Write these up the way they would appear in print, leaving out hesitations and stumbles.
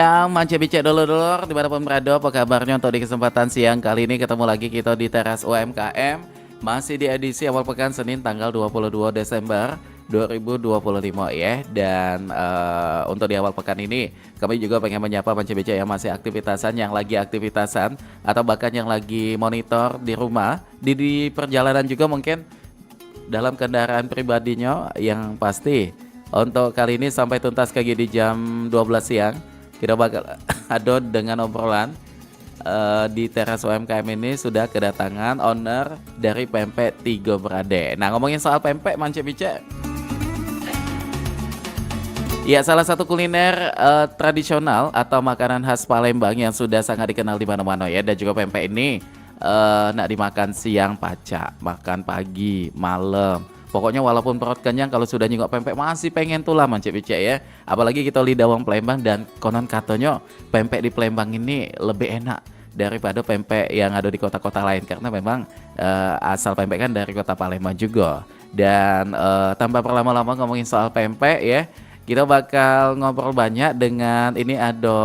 Yang Mance Bicek dulur-dulur dimanapun berada, apa kabarnya untuk di kesempatan siang kali ini ketemu lagi kita di teras UMKM. Masih di edisi awal pekan Senin tanggal 22 Desember 2025 ya. Dan untuk di awal pekan ini kami juga pengen menyapa Mance Bicek yang masih aktivitasan, yang lagi aktivitasan atau bahkan yang lagi monitor di rumah, di perjalanan juga mungkin dalam kendaraan pribadinya. Yang pasti untuk kali ini sampai tuntas KG di jam 12 siang kita bakal ada dengan obrolan di teras UMKM ini sudah kedatangan owner dari Pempek Tigo Berade. Nah, ngomongin soal pempek Mance Bicek, ya salah satu kuliner tradisional atau makanan khas Palembang yang sudah sangat dikenal di mana-mana ya. Dan juga pempek ini nak dimakan siang pacak, makan pagi, malam. Pokoknya walaupun perut kenyang, kalau sudah nyingok pempek masih pengen tuh lah Mance Bicek ya. Apalagi kita lidah wong Palembang, dan konon katanya pempek di Palembang ini lebih enak daripada pempek yang ada di kota-kota lain. Karena memang asal pempek kan dari kota Palembang juga. Dan tanpa berlama-lama ngomongin soal pempek ya, kita bakal ngobrol banyak dengan ini ada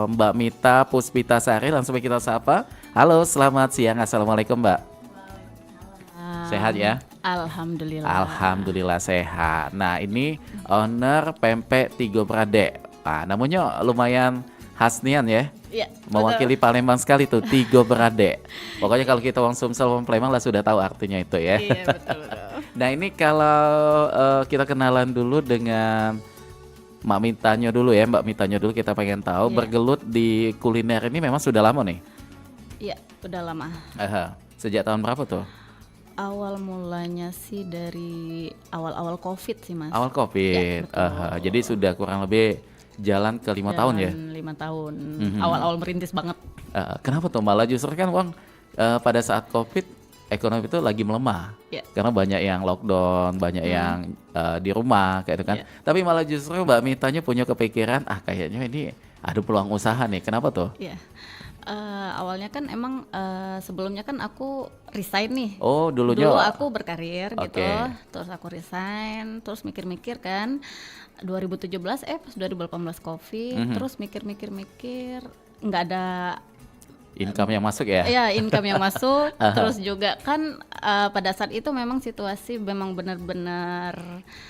Mbak Mita Puspitasari. Langsung kita sapa. Halo, selamat siang. Assalamualaikum Mbak. Sehat ya? Alhamdulillah. Alhamdulillah sehat. Nah, ini owner Pempek Tigo Berade. Nah, namanya lumayan khas nian ya. Iya. Mewakili Palembang sekali tuh, Tigo Berade. Pokoknya kalau kita orang Sumsel, orang Palembang lah sudah tahu artinya itu ya. Iya, betul. Nah, ini kalau kita kenalan dulu dengan Mbak Mitanya dulu ya. Mbak Mitanya dulu kita pengen tahu, Iya. bergelut di kuliner ini memang sudah lama nih. Iya, udah lama. Sejak tahun berapa tuh? Awal mulanya sih dari awal-awal COVID sih, Mas. Awal COVID. Ya, betul. Jadi sudah kurang lebih jalan ke 5 tahun ya. 5 tahun. Awal-awal merintis banget. Kenapa tuh malah justru kan uang pada saat COVID ekonomi itu lagi melemah. Ya. Karena banyak yang lockdown, banyak yang di rumah kayak itu kan. Ya. Tapi malah justru Mbak Mitanya punya kepikiran, kayaknya ini ada peluang usaha nih. Kenapa tuh? Iya. Awalnya kan emang sebelumnya kan aku resign nih. Oh, dulunya. Dulu aku berkarir gitu, Oke. terus aku resign, terus mikir-mikir kan 2017 pas 2018 COVID, terus mikir-mikir nggak ada Income yang masuk ya? ya income yang masuk. Terus juga kan pada saat itu memang situasi memang benar-benar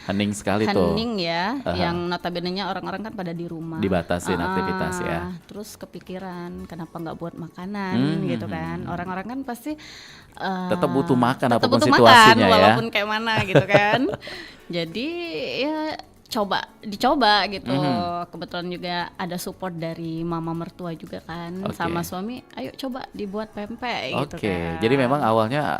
Hening sekali tuh. hening ya, yang notabene-nya orang-orang kan pada di rumah. Dibatasin aktivitas ya. Terus kepikiran kenapa nggak buat makanan gitu kan. Orang-orang kan pasti Tetap butuh makan tetap apapun butuh situasinya makan, ya. walaupun kayak mana gitu kan. Jadi ya dicoba gitu. Kebetulan juga ada support dari mama mertua juga kan, Oke. sama suami, ayo coba dibuat pempek gitu Oke, kan. jadi memang awalnya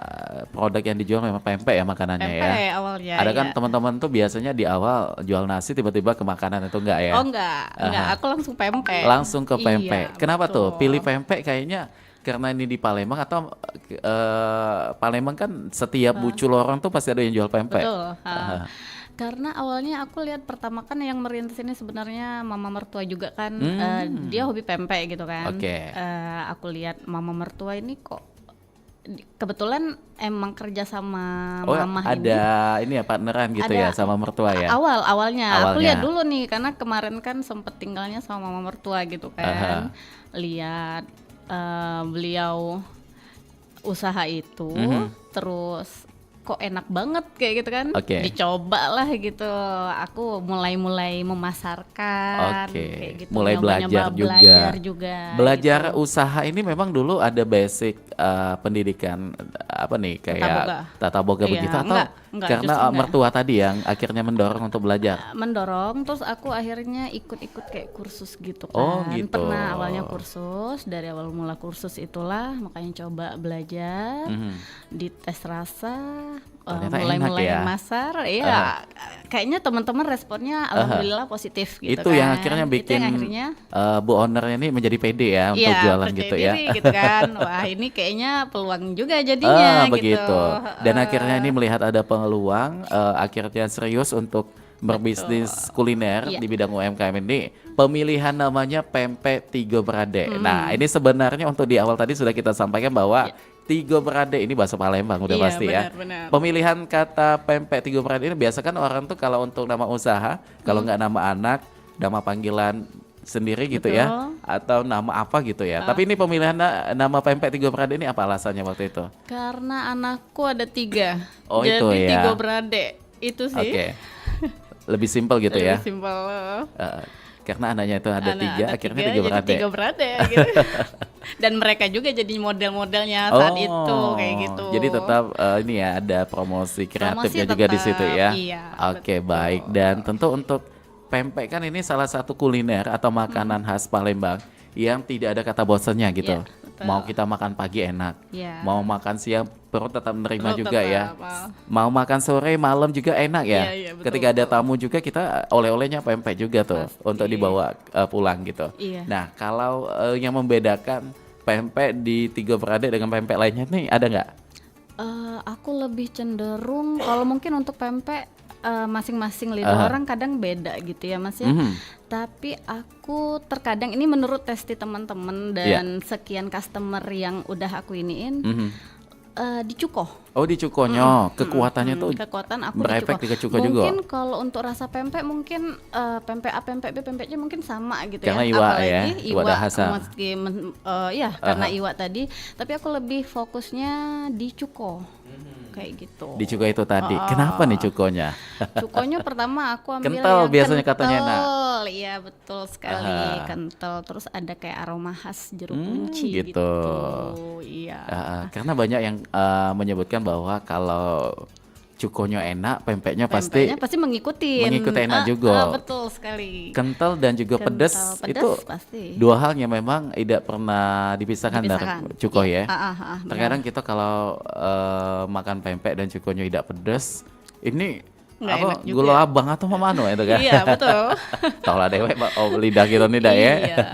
produk yang dijual memang pempek ya makanannya ya. pempek awalnya. Ada kan ya. teman-teman tuh biasanya di awal jual nasi tiba-tiba ke makanan itu enggak ya? Oh enggak, aku langsung pempek. Langsung ke pempek. Iya, Kenapa tuh betul. pilih pempek? Kayaknya karena ini di Palembang atau Palembang kan setiap bucul orang tuh pasti ada yang jual pempek. Betul. Karena awalnya aku lihat pertama kan yang merintis ini sebenarnya mama mertua juga kan, dia hobi pempek gitu kan. Oke. Aku lihat mama mertua ini kok kebetulan emang kerja sama Oh, mamah ada ini ya partneran gitu ya Ada. sama mertua ya. awalnya aku Awalnya. lihat dulu nih karena kemarin kan sempet tinggalnya sama mama mertua gitu kan. Lihat beliau usaha itu terus kok enak banget kayak gitu kan. Oke. Dicoba lah gitu, aku mulai memasarkan Oke. kayak gitu, Mulai nyoba-nyoba belajar juga Belajar gitu. usaha ini memang dulu ada basic pendidikan apa nih kayak tata boga Iya, begitu atau enggak, karena justru enggak. mertua tadi yang akhirnya mendorong untuk belajar? Mendorong, terus aku akhirnya ikut-ikut kayak kursus gitu kan. Oh, gitu. Pernah awalnya kursus, dari awal mula kursus itulah makanya coba belajar, dites rasa, Ternyata mulai-mulai enak ya. masar, iya. Kayaknya teman-teman responnya alhamdulillah positif gitu Itu kan. yang akhirnya Itu bikin yang akhirnya Bu ownernya ini menjadi pede ya untuk iya, jualan percaya gitu ya. diri gitu kan. Wah, ini kayaknya peluang juga jadinya gitu. Begitu. Dan akhirnya ini melihat ada peluang, akhirnya serius untuk berbisnis kuliner Iya. di bidang UMKM ini. Pemilihan namanya Pempek Tigo Berade. Nah, ini sebenarnya untuk di awal tadi sudah kita sampaikan bahwa Tigo Berade ini bahasa Palembang udah Iya, pasti ya. benar-benar. Pemilihan kata Pempek Tigo Berade ini biasa kan orang tuh kalau untuk nama usaha, kalau nggak nama anak, nama panggilan sendiri gitu ya, Betul. atau nama apa gitu ya. Tapi ini pemilihan nama pempek Tiga Berade ini apa alasannya waktu itu? Karena anakku ada 3, Oh, itu jadi ya. 3 beradik. Itu sih. Oke. Lebih simpel gitu Lebih ya. simpel. Karena anaknya itu ada Anak 3, ada akhirnya 3, Tiga jadi Berade. 3 beradik gitu. Dan mereka juga jadi model-modelnya saat itu kayak gitu. Jadi tetap ini ya ada promosi kreatifnya Promosi juga di tetap, situ ya. iya, Oke, betul. baik. Dan tentu untuk pempek kan ini salah satu kuliner atau makanan khas Palembang yang tidak ada kata bosannya gitu. Iya, betul. Mau kita makan pagi enak, Iya. mau makan siang perut tetap menerima Perut juga ya. tetap, Mau makan sore malam juga enak ya. Iya, iya, betul, Ketika ada tamu juga kita oleh-olehnya pempek juga tuh Pasti. untuk dibawa pulang gitu. Iya. Nah, kalau yang membedakan pempek di Tiga Berade dengan pempek lainnya nih ada nggak? Aku lebih cenderung kalau mungkin untuk pempek masing-masing lidah orang kadang beda gitu ya Mas ya. Tapi aku terkadang ini menurut testi teman-teman dan sekian customer yang udah aku iniin dicukoh. Oh, di cukonya kekuatannya tuh Kekuatan aku berefek dicukoh. di cuko juga. Mungkin kalau untuk rasa pempek mungkin pempek A, pempek B, pempek C mungkin sama gitu Karena ya. iwa Apalagi ya, iwa dahasa. meski ya karena iwa tadi. Tapi aku lebih fokusnya di cuko. Kayak gitu. Di cuko itu tadi. Kenapa nih cukonya? Cukonya pertama aku ambil Kental yang biasanya katanya enak. kental. Iya betul sekali, kental. Terus ada kayak aroma khas jeruk kunci gitu. gitu. Iya. Karena banyak yang menyebutkan bahwa kalau cukonya enak, pempeknya Pempeknya pasti mengikuti enak juga. betul sekali. Kental dan juga Kental, pedas pedas itu pasti. dua hal yang memang tidak pernah dipisahkan dari cuko ya. Benar. Terkadang kita kalau makan pempek dan cukonya tidak pedas, ini Nggak apa enak juga. gula abang atau mamano itu kan? Iya betul. Tahu lah dewek lidah kita nih dah ya. Iya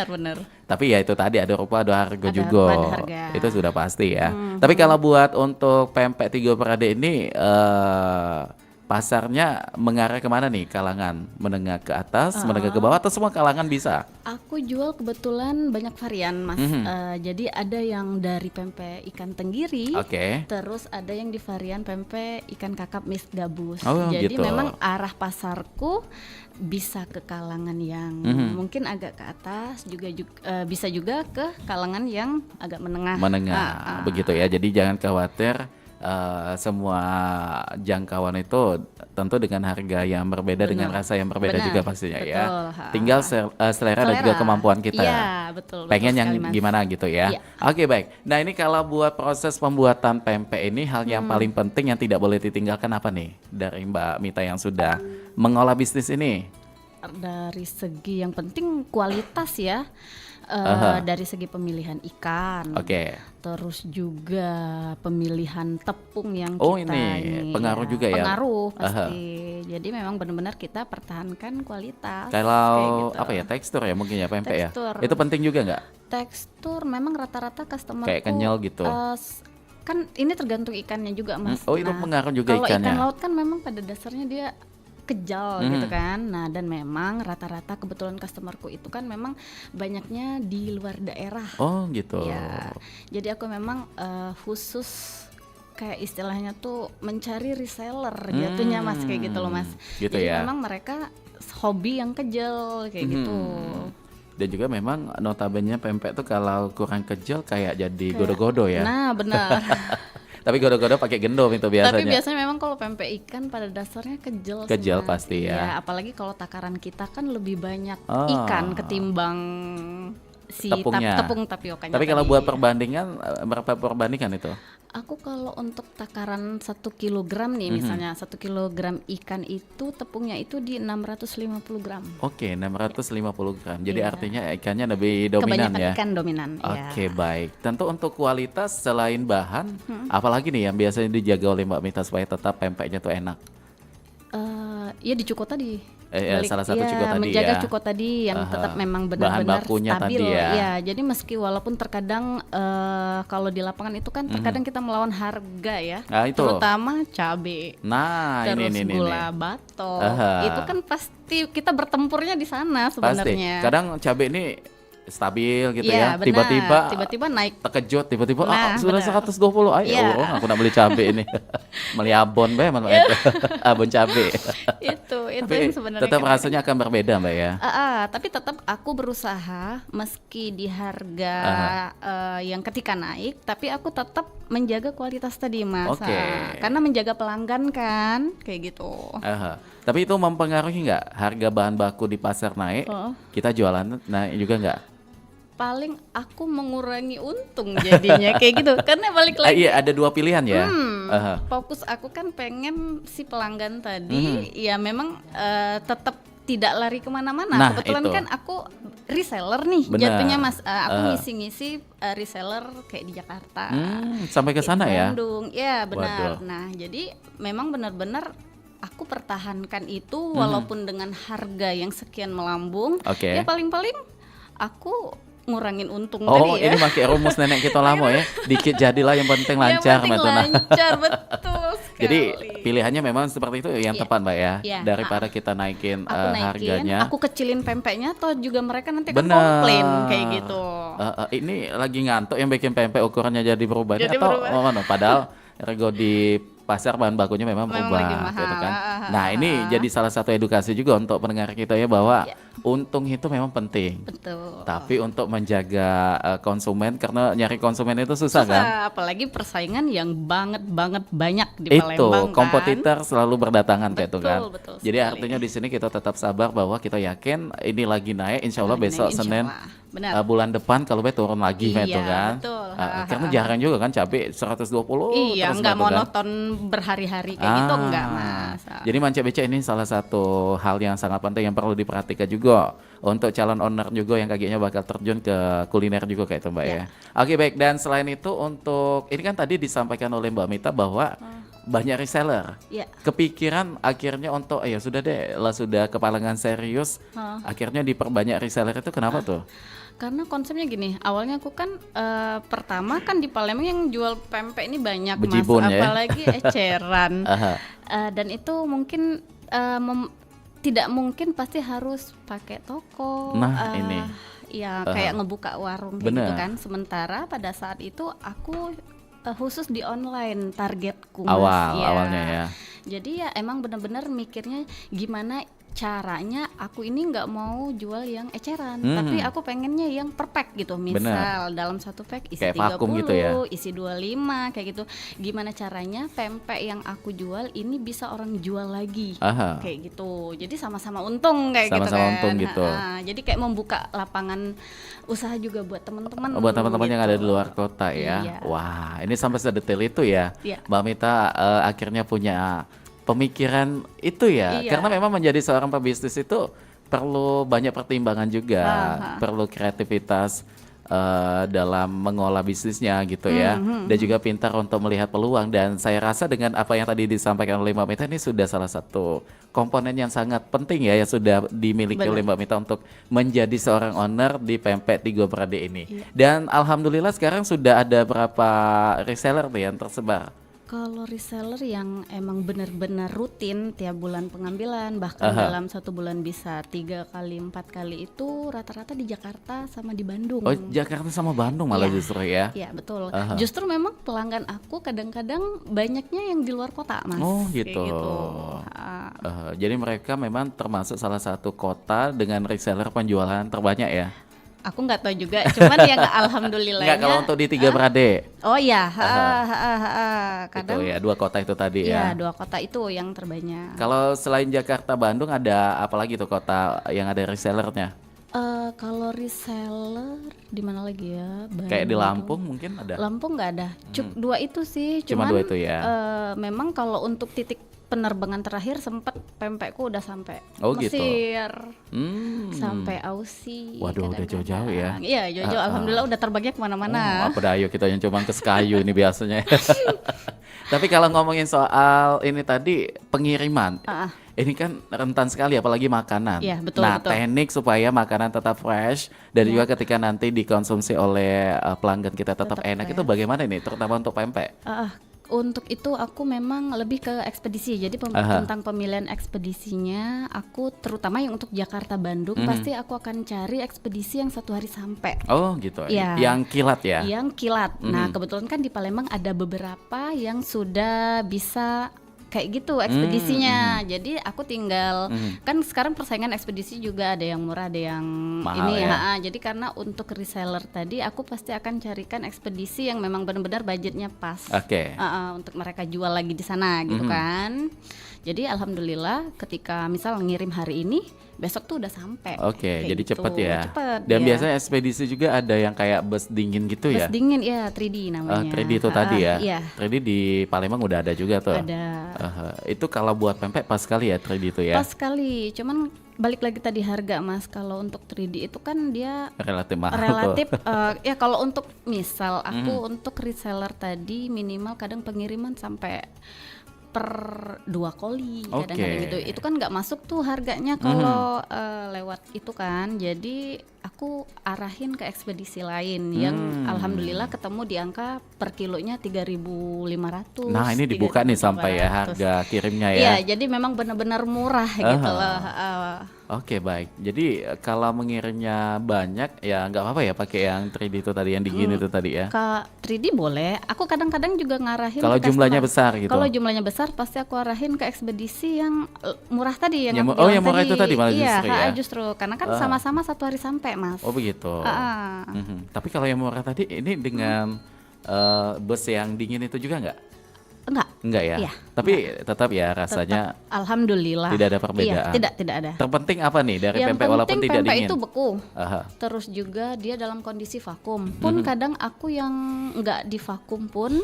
benar. Tapi ya itu tadi ada rupa ada harga Ada juga. rupa, ada harga. Itu sudah pasti ya. Tapi kalau buat untuk pempek Tiga Berade ini pasarnya mengarah kemana nih? Kalangan menengah ke atas, menengah ke bawah atau semua kalangan bisa? Aku jual kebetulan banyak varian Mas. Jadi ada yang dari pempek ikan tenggiri. Oke. Terus ada yang di varian pempek ikan kakap mis gabus. Oh, Jadi gitu. memang arah pasarku bisa ke kalangan yang mungkin agak ke atas, bisa juga ke kalangan yang agak menengah. Menengah begitu ya. Jadi jangan khawatir. Semua jangkauan itu tentu dengan harga yang berbeda, dengan rasa yang berbeda juga pastinya ya. Betul. Tinggal selera dan juga kemampuan kita. Iya betul. Pengen betul yang sekali, Mas. gimana gitu ya. Iya. Oke, baik. Nah, ini kalau buat proses pembuatan pempek ini hal yang paling penting yang tidak boleh ditinggalkan apa nih dari Mbak Mita yang sudah mengolah bisnis ini? Dari segi yang penting kualitas ya. Dari segi pemilihan ikan, terus juga pemilihan tepung yang kita ini pengaruh juga ya? Pengaruh pasti. Jadi memang benar-benar kita pertahankan kualitas. Kalau kayak gitu. apa ya, tekstur ya mungkin ya pempek Tekstur. ya. Itu penting juga nggak? Tekstur memang rata-rata customer Kayak kenyal gitu. Kan ini tergantung ikannya juga Mas. Oh, itu pengaruh juga kalau ikannya. ikan laut kan memang pada dasarnya dia kejal gitu kan. Nah, dan memang rata-rata kebetulan customerku itu kan memang banyaknya di luar daerah. Oh, gitu. Ya. Jadi aku memang khusus kayak istilahnya tuh mencari reseller jatuhnya Mas, kayak gitu loh Mas. Gitu Jadi ya. memang mereka hobi yang kejel kayak gitu. Dan juga memang notabene pempek tuh kalau kurang kejel kayak jadi godo-godo ya. Nah, benar. Tapi godo-godo pakai gendom itu biasanya. Tapi biasanya memang kalau pempek ikan pada dasarnya kejel. Kejel Mas. pasti ya. Iya, apalagi kalau takaran kita kan lebih banyak ikan ketimbang si Tepungnya. tepung tapiokanya. Tapi kalau tadi. buat perbandingan berapa perbandingan itu? Aku kalau untuk takaran 1 kilogram nih misalnya 1 kilogram ikan itu tepungnya itu di 650 gram. Oke, 650 gram. Jadi artinya ikannya lebih dominan Kebanyakan ya. ikan dominan. Oke, baik. Tentu untuk kualitas selain bahan, apalagi nih yang biasanya dijaga oleh Mbak Mita supaya tetap pempeknya tuh enak. Ya di cuko tadi. Salah satu cuko tadi menjaga ya. cuko tadi yang tetap memang Bahan benar-benar bakunya stabil. tadi ya. Ya, jadi meski walaupun terkadang kalau di lapangan itu kan terkadang kita melawan harga ya. Nah, itu. Terutama cabe. Nah, Terus ini. gula batok. Aha. Itu kan pasti kita bertempurnya di sana Pasti. sebenarnya. Kadang cabai ini stabil gitu Iya, ya. benar. Tiba-tiba Tiba-tiba naik. terkejut, tiba-tiba Nah, sudah benar. 120. Ayo, Iya. aku nak beli cabe ini. Beli abon be, emang itu. Abon cabe. Itu Tapi yang sebenarnya tetap kemarin. rasanya akan berbeda, Mbak ya. Tapi tetap aku berusaha meski di harga yang ketika naik, tapi aku tetap menjaga kualitas tadi Mas. Oke. Karena menjaga pelanggan kan, kayak gitu. Aha. Tapi itu mempengaruhi nggak harga bahan baku di pasar naik? Oh. Kita jualan naik juga nggak? Paling aku mengurangi untung jadinya kayak gitu. Karena balik lagi. Iya, ada dua pilihan ya. Aha. Fokus aku kan pengen si pelanggan tadi ya memang tetap tidak lari kemana-mana. Nah, Kebetulan itu. kan aku reseller nih Benar. jatuhnya Mas. Aku ngisi-ngisi reseller kayak di Jakarta, Sampai ke sana ya. Bandung. Ya benar. Waduh. Nah jadi memang benar-benar aku pertahankan itu walaupun dengan harga yang sekian melambung. Oke. Ya paling-paling aku ngurangin untung Oh, tadi ya. ini pakai rumus nenek kita lama ya. Dikit jadilah yang penting lancar, Yang penting Mbak Tuna. lancar, betul sekali. Jadi pilihannya memang seperti itu yang Iya. tepat, Mbak ya. Iya. Daripada kita naikin Aku naikin, harganya. aku kecilin pempeknya, toh juga mereka nanti kan Bener. komplain kayak gitu. Ini lagi ngantuk yang bikin pempek ukurannya jadi berubah Jadi atau berubah. mana? Padahal rego di pasar bahan bakunya memang Memang berubah lagi mahal. gitu kan. Nah, ini jadi salah satu edukasi juga untuk pendengar kita ya bahwa Iya. untung itu memang penting. Betul. Tapi untuk menjaga konsumen karena nyari konsumen itu susah kan. Apalagi persaingan yang banget banyak di Itu Palembang kan. kompetitor selalu berdatangan kayak itu Betul, kan. betul Jadi sekali. artinya di sini kita tetap sabar bahwa kita yakin ini lagi naik, insya Allah Lagi besok naik, insya Senin Allah. Benar. bulan depan kalau turun lagi Iya, gitu kan. betul. Karena jarang juga kan cabai 120 Iya, terus nggak gitu kan. monoton berhari-hari kayak gitu enggak Mas. Jadi Manca Beca ini salah satu hal yang sangat penting yang perlu diperhatikan juga untuk calon owner juga yang kakinya bakal terjun ke kuliner juga kayak itu Mbak ya. Oke baik, dan selain itu untuk ini kan tadi disampaikan oleh Mbak Mita bahwa banyak reseller. Iya. Kepikiran akhirnya untuk ya sudah deh lah sudah kepalangan serius akhirnya diperbanyak reseller itu kenapa tuh? Karena konsepnya gini, awalnya aku kan pertama kan di Palembang yang jual pempek ini banyak Bejibun Mas, ya. apalagi eceran. Aha. Dan itu mungkin tidak mungkin pasti harus pakai toko. Nah, ini. Ya kayak ngebuka warung kayak Bener. gitu kan. Sementara pada saat itu aku khusus di online targetku Mas. Awalnya ya. Jadi ya emang benar-benar mikirnya gimana caranya aku ini nggak mau jual yang eceran, tapi aku pengennya yang per pack gitu. Misal dalam satu pack isi Kayak 30, vakum gitu ya? isi 25 kayak gitu. Gimana caranya pempek yang aku jual ini bisa orang jual lagi. Aha. Kayak gitu. Jadi sama-sama untung kayak gitu Sama-sama kan. untung gitu. Jadi kayak membuka lapangan usaha juga buat teman-teman. Buat teman-teman yang gitu. ada di luar kota ya. Iya. Wah, ini sampai sedetail itu ya. Iya. Mbak Mita akhirnya punya pemikiran itu ya. Iya. Karena memang menjadi seorang pebisnis itu perlu banyak pertimbangan juga, perlu kreativitas dalam mengolah bisnisnya gitu ya. Dan juga pintar untuk melihat peluang, dan saya rasa dengan apa yang tadi disampaikan oleh Mbak Mita ini sudah salah satu komponen yang sangat penting ya yang sudah dimiliki oleh Mbak Mita untuk menjadi seorang owner di Pempek Tigo Berade ini. Dan alhamdulillah sekarang sudah ada berapa reseller nih yang tersebar? Kalau reseller yang emang benar-benar rutin tiap bulan pengambilan, bahkan dalam satu bulan bisa 3 kali 4 kali itu rata-rata di Jakarta sama di Bandung. Oh, Jakarta sama Bandung malah Iya. justru ya. Iya betul. Justru memang pelanggan aku kadang-kadang banyaknya yang di luar kota Mas. Oh Kayak gitu. Jadi mereka memang termasuk salah satu kota dengan reseller penjualan terbanyak ya. Aku nggak tahu juga, cuman yang alhamdulillahnya. Enggak kalau untuk di Tiga Berade. Oh iya, Itu kadang ya, dua kota itu tadi ya ya. 2 kota itu yang terbanyak. Kalau selain Jakarta, Bandung ada apa lagi tuh kota yang ada resellernya? Kalau reseller di mana lagi ya? Kayak di Bandung. Lampung mungkin ada. Lampung nggak ada, dua itu sih. Cuma Cuman dua itu ya. Memang kalau untuk titik penerbangan terakhir sempat pempekku udah sampai Oh, gitu. Mesir, Hmm. sampai Aussie. Waduh, udah jauh-jauh ya. Iya jauh-jauh. Alhamdulillah udah terbangnya kemana-mana. Oh, apa dah, ayo kita yang cuma ke Sekayu ini biasanya. Tapi kalau ngomongin soal ini tadi pengiriman, ini kan rentan sekali apalagi makanan. Iya, betul, Nah, betul. teknik supaya makanan tetap fresh dan juga ketika nanti dikonsumsi oleh pelanggan kita tetap enak itu bagaimana ini, terutama untuk pempek? Untuk itu aku memang lebih ke ekspedisi. Jadi tentang pemilihan ekspedisinya, aku terutama yang untuk Jakarta Bandung pasti aku akan cari ekspedisi yang 1 hari sampai. Oh gitu. Ya. Yang kilat ya. Yang kilat. Nah kebetulan kan di Palembang ada beberapa yang sudah bisa kayak gitu ekspedisinya. Jadi aku tinggal kan sekarang persaingan ekspedisi juga ada yang murah, ada yang mahal ini ya. Jadi karena untuk reseller tadi aku pasti akan carikan ekspedisi yang memang benar-benar budgetnya pas. Oke. Untuk mereka jual lagi di sana gitu kan. Jadi alhamdulillah ketika misal ngirim hari ini, besok tuh udah sampai. Oke, Kayak jadi gitu. cepet ya. Cepet, Dan ya. biasanya ekspedisi juga ada yang kayak bus dingin gitu Bus ya. dingin ya, 3D namanya. 3D itu tadi ya. Iya, 3D di Palembang udah ada juga tuh. ada. Itu kalau buat pempek pas sekali ya 3D itu ya. Pas sekali, cuman balik lagi tadi harga Mas. Kalau untuk 3D itu kan dia Relatif mahal relatif tuh. ya kalau untuk misal aku untuk reseller tadi minimal kadang pengiriman sampai per 2 koli kadang-kadang Oke. gitu. Itu kan nggak masuk tuh harganya kalau lewat itu kan. Jadi aku arahin ke ekspedisi lain yang alhamdulillah ketemu di angka per kilonya 3.500. Nah, ini dibuka nih sampai ya 3.500. harga kirimnya ya. Iya, jadi memang benar-benar murah gitu loh. Oke, baik. Jadi kalau mengirimnya banyak ya nggak apa-apa ya pakai yang 3D itu tadi, yang dingin itu tadi ya. Ke 3D boleh. Aku kadang-kadang juga ngarahin Kalau ke jumlahnya customer. besar gitu. Kalau jumlahnya besar pasti aku arahin ke ekspedisi yang murah tadi yang Yang aku oh, bilang yang murah tadi. itu tadi malah iya, justru ya? justru karena kan sama-sama 1 hari sampai, Mas. Oh begitu. Ah. Tapi kalau yang murah tadi ini dengan bus yang dingin itu juga nggak? Enggak ya. Iya, Tapi tetap ya rasanya Tetap, alhamdulillah. tidak ada perbedaan. Iya, tidak ada. terpenting apa nih dari Yang pempek walaupun penting tidak pempek dingin? itu beku. Aha. Terus juga dia dalam kondisi vakum. Pun kadang aku yang nggak di vakum pun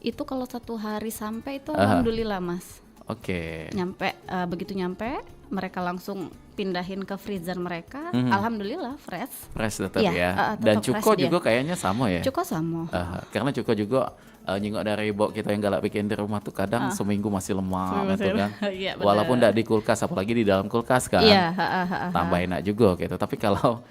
itu kalau 1 hari sampai itu alhamdulillah, Mas. Oke. Nyampe begitu nyampe mereka langsung pindahin ke freezer mereka. Alhamdulillah fresh. Fresh tetap Iya, ya. tetap Dan fresh cuko dia. juga kayaknya sama ya. Cukup sama. Karena cuko juga nyingok dari bok kita yang galak bikin di rumah tuh kadang seminggu masih lemah gitu kan. Iya, benar. Walaupun tidak di kulkas, apalagi di dalam kulkas kan. Iya, Tambah enak juga gitu. Tapi kalau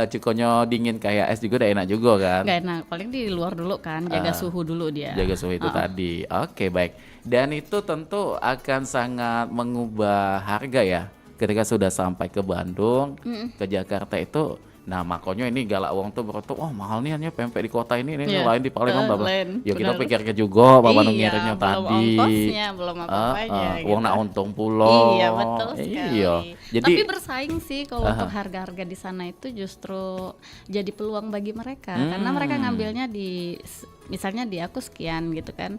cukonya dingin kayak es juga udah enak juga kan. nggak enak. Paling di luar dulu kan, jaga suhu dulu dia. Jaga suhu itu tadi. Oke, baik. Dan itu tentu akan sangat mengubah harga ya ketika sudah sampai ke Bandung, ke Jakarta itu. Nah, makanya ini galak wong tuh berotot, wah mahal nih hanya pempek di kota ini Iya. lain di Palembang berapa. Lain, Ya kita benar. pikir juga apa Iya, ngirimnya belum tadi. ongkosnya, belum apa-apanya gitu. Wong nak untung pulau. Iya, betul sekali. Iya. Jadi Tapi bersaing sih kalau untuk harga-harga di sana itu justru jadi peluang bagi mereka karena mereka ngambilnya misalnya di aku sekian gitu kan.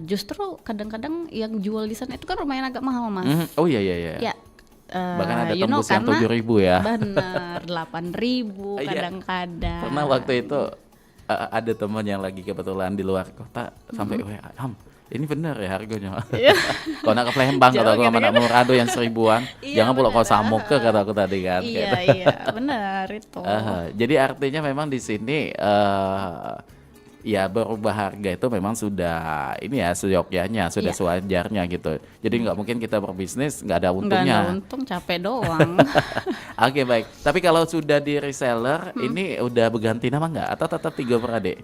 Justru kadang-kadang yang jual di sana itu kan lumayan agak mahal, Mas. oh iya iya iya. Ya. Bahkan ada you know, tembus yang karena 7.000 ya. Bener, 8.000 Iya. kadang-kadang. Pernah waktu itu ada teman yang lagi kebetulan di luar kota sampai WA, Ham, ini bener ya harganya. Kalau nak ke Palembang kata aku sama nak murah tuh yang 1.000-an. Iya, Jangan pulau kau bener. Samuke kata aku tadi kan. Iya, Gitu. iya, benar itu. Jadi artinya memang di sini ya berubah harga itu memang sudah ini ya seyogyanya, sudah Iya. sewajarnya gitu. Jadi nggak mungkin kita berbisnis nggak ada Nggak untungnya. ada untung, capek doang. Oke, baik. Tapi kalau sudah di reseller, ini udah berganti nama nggak? Atau tetap 3 per adik?